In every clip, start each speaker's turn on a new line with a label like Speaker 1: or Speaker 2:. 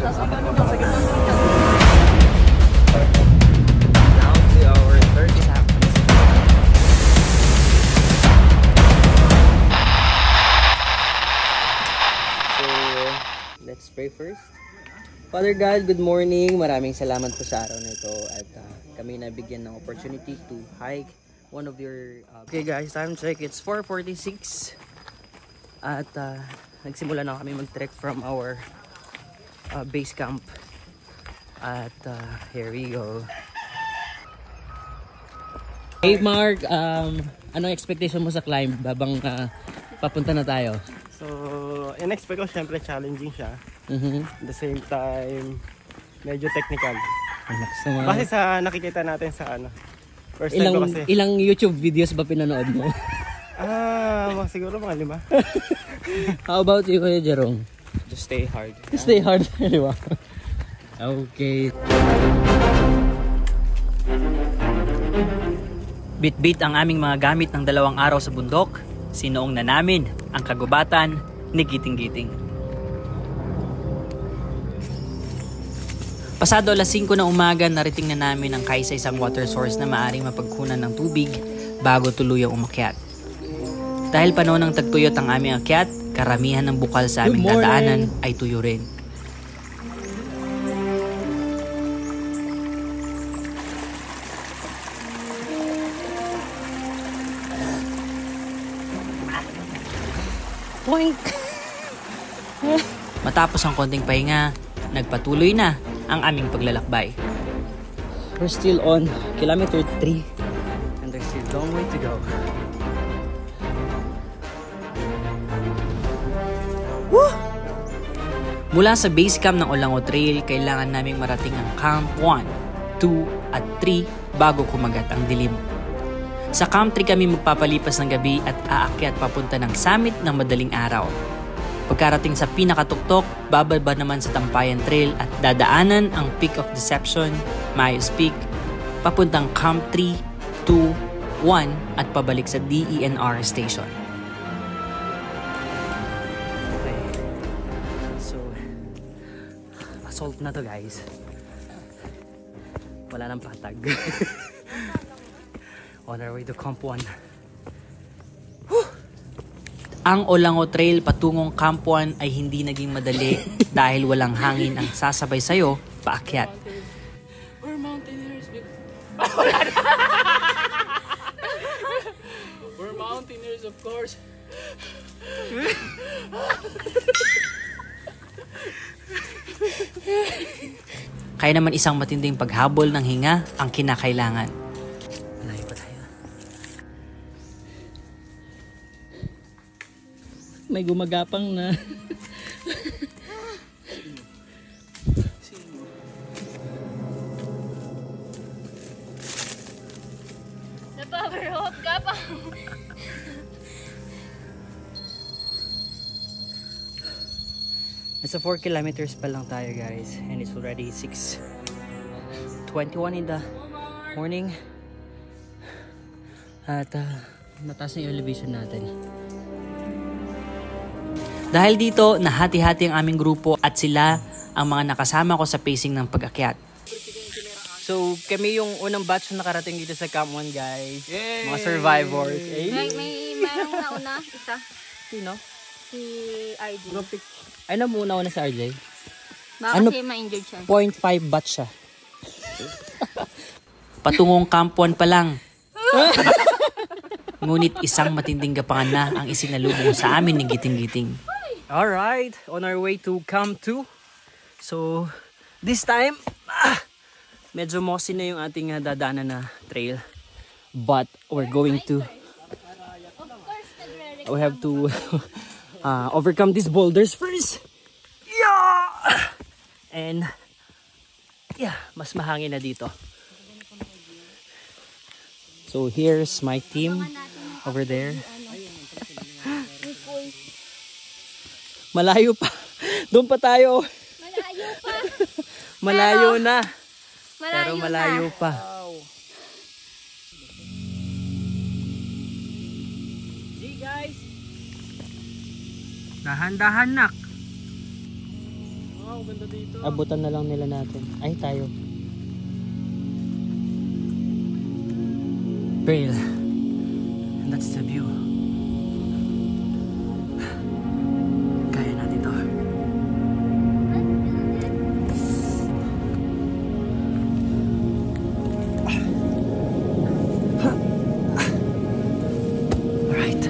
Speaker 1: to our third lap. So, let's pray first. Father God, good morning. Maraming salamat po sa araw na ito at kami nabigyan ng opportunity to hike one of your... Okay guys, time check. It's 4:46 at nagsimula na kami mag-trek from our base camp at here we go. Hey Mark, anong expectation mo sa climb babang papunta na tayo?
Speaker 2: So, in-expect ko syempre challenging siya. At the same time, medyo technical. Kasi sa nakikita natin sa first time ko kasi.
Speaker 1: Ilang YouTube videos ba pinanood mo?
Speaker 2: Siguro mga 5.
Speaker 1: How about you, Kuya Jerome?
Speaker 2: Just stay hard.
Speaker 1: Just stay hard, di ba? Okay.
Speaker 3: Bit-bit ang aming mga gamit ng 2 araw sa bundok. Sinuong na namin ang kagubatan ni Giting-Giting. Pasado alas 5 ng umaga, narating na namin ang kaisa-isang water source na maaring mapagkunan ng tubig bago tuluyang umakyat. Dahil panahon ng tagtuyot ang aming akyat, karamihan ng bukal sa aming dadaanan ay tuyo rin. Matapos ang konting pahinga, nagpatuloy na ang aming paglalakbay.
Speaker 1: We're still on kilometer 3 and there's still a long way to go.
Speaker 3: Woo! Mula sa base camp ng Olango Trail, kailangan naming marating ang Camp 1, 2 at 3 bago kumagat ang dilim. Sa Camp 3 kami magpapalipas ng gabi at aakyat papunta ng summit ng madaling araw. Pagkarating sa pinakatuktok, bababa naman sa Tampayan Trail at dadaanan ang Peak of Deception, Mayos Peak, papuntang Camp 3, 2, 1 at pabalik sa DENR Station.
Speaker 1: Okay. So, assault na to guys. Wala nang patag. On our way to Camp 1.
Speaker 3: Ang Olango Trail patungong Camp 1 ay hindi naging madali dahil walang hangin ang sasabay sayo paakyat.
Speaker 4: We're mountaineers. We're mountaineers, of course.
Speaker 3: Kaya naman isang matinding paghabol ng hinga ang kinakailangan.
Speaker 1: Malayo pa tayo. May gumagapang na.
Speaker 5: Napaparoot ka pa.
Speaker 1: Nasa 4 kilometers pa lang tayo guys and it's already 6:21 in the morning at mataas na yung elevation natin.
Speaker 3: Dahil dito, nahati-hati ang aming grupo at sila ang mga nakasama ko sa pacing ng pag-akyat.
Speaker 1: So kami yung unang batch na nakarating dito sa Camp 1 guys. Yay! Mga survivors.
Speaker 5: Merong nauna, isa.
Speaker 1: Sino?
Speaker 5: Si RJ.
Speaker 1: Ay na muna sa RJ.
Speaker 5: Baka
Speaker 1: Ano?
Speaker 5: kasi ma-injured siya.
Speaker 1: 0.5 batch siya.
Speaker 3: Patungong Camp 1 pa lang. Ngunit isang matinding gapangan na ang isinalubong sa amin ng Giting-Giting.
Speaker 1: Alright, on our way to Camp 2. So, this time, medyo mossy na yung ating dadaanan na trail. But, we're going to... We have to overcome these boulders first. Yeah! And, yeah, mas mahangin na dito. So, here's my team over there. Malayo pa. Doon pa tayo.
Speaker 5: Malayo pa.
Speaker 1: Malayo na. Pero
Speaker 5: Malayo
Speaker 1: malayo
Speaker 5: na.
Speaker 1: pa. See guys. Dahan-dahan nak.
Speaker 2: Wow, ganda dito.
Speaker 1: Abutan na lang nila natin. Ay, tayo.
Speaker 3: Pearl. And that's the view. Kaya natin to. Alright.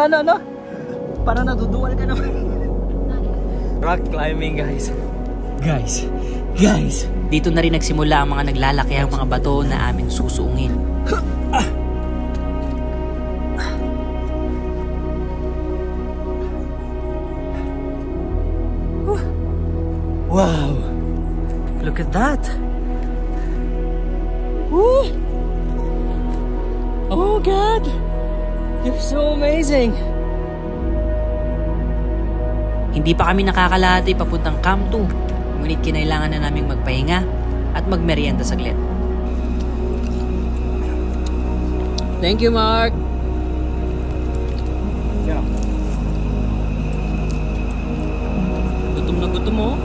Speaker 1: Ano? Parang naduduwal ka naman.
Speaker 3: Rock climbing, guys. Guys. Dito na rin nagsimula ang mga naglalaki ang mga bato na aming susuungin. Wow! Look at that!
Speaker 1: Woo! Oh God! You're so amazing!
Speaker 3: Hindi pa kami nakakalahati papuntang Camp 2, ngunit kinailangan na naming magpahinga at magmerienda saglit.
Speaker 1: Thank you, Mark!
Speaker 2: Yeah.
Speaker 1: Gutom na gutom mo.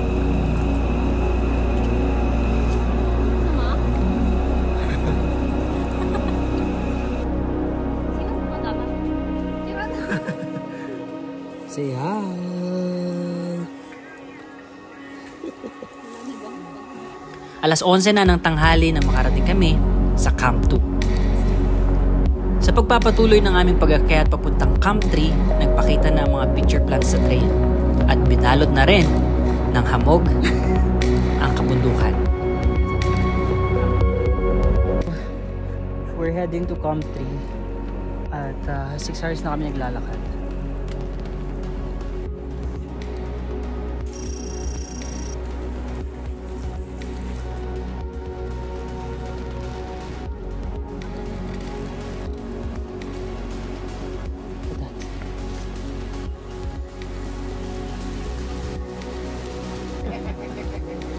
Speaker 1: Say hi!
Speaker 3: Alas 11 na ng tanghali na makarating kami sa Camp 2. Sa pagpapatuloy ng aming pag-akyat papuntang Camp 3, nagpakita na ang mga picture plants sa trail at binalot na rin ng hamog ang kabundukan.
Speaker 1: We're heading to Camp 3 at 6 hours na kami naglalakad.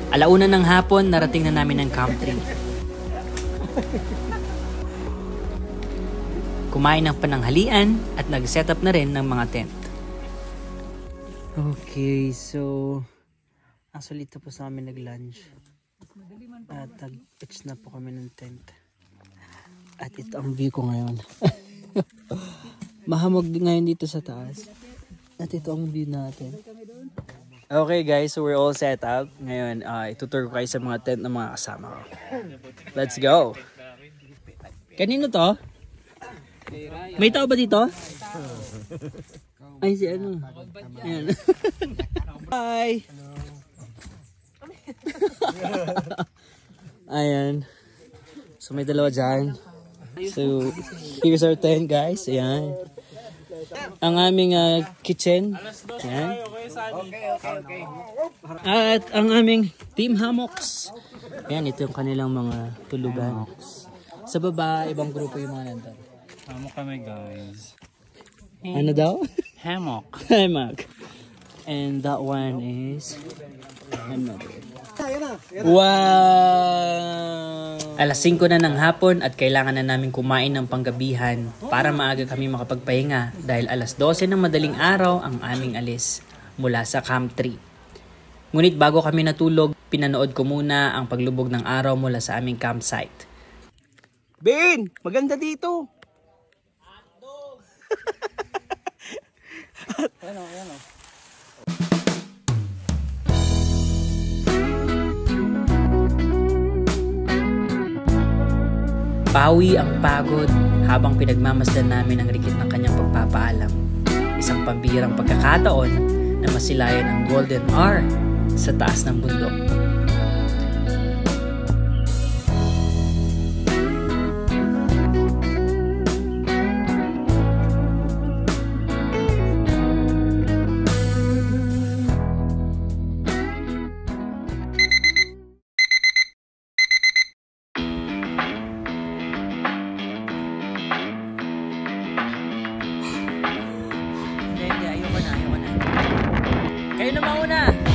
Speaker 3: Alauna ng hapon, narating na namin ang Camp 3. Kumain ng pananghalian at nag-set up na rin ng mga tent.
Speaker 1: Okay, so actually tapos namin nag-lunch at nag-pitch na po kami ng tent. At ito ang view ko ngayon. Mahamog ngayon dito sa taas. At ito ang view natin. Okay guys, so we're all set up. Ngayon, itutur ko kayo sa mga tent ng mga kasama ko. Let's go! Kanino to? May tao ba dito? Ay, si ano? Ayan. Hi! Ayan. So may dalawa dyan. So, here's our tent guys. Ayan. Ang aming kitchen. Ayan. At ang aming team hammocks. Ayan, ito yung kanilang mga tulugan. Sa baba, ibang grupo yung mga nandun.
Speaker 2: Hammock kami, guys.
Speaker 1: Ano daw?
Speaker 2: Hammock.
Speaker 1: Hammock. And that one is another. Wow!
Speaker 3: Alas 5 na ng hapon at kailangan na namin kumain ng panggabihan para maaga kami makapagpahinga dahil alas 12 ng madaling araw ang aming alis mula sa Camp 3. Ngunit bago kami natulog, pinanood ko muna ang paglubog ng araw mula sa aming campsite.
Speaker 2: Ben! Maganda dito! Ano.
Speaker 3: Pawi ang pagod habang pinagmamasdan namin ang rikit ng kanyang pagpapaalam. Isang pambihirang pagkakataon na masilayan ang Golden Hour sa taas ng bundok. Kayo na mauna.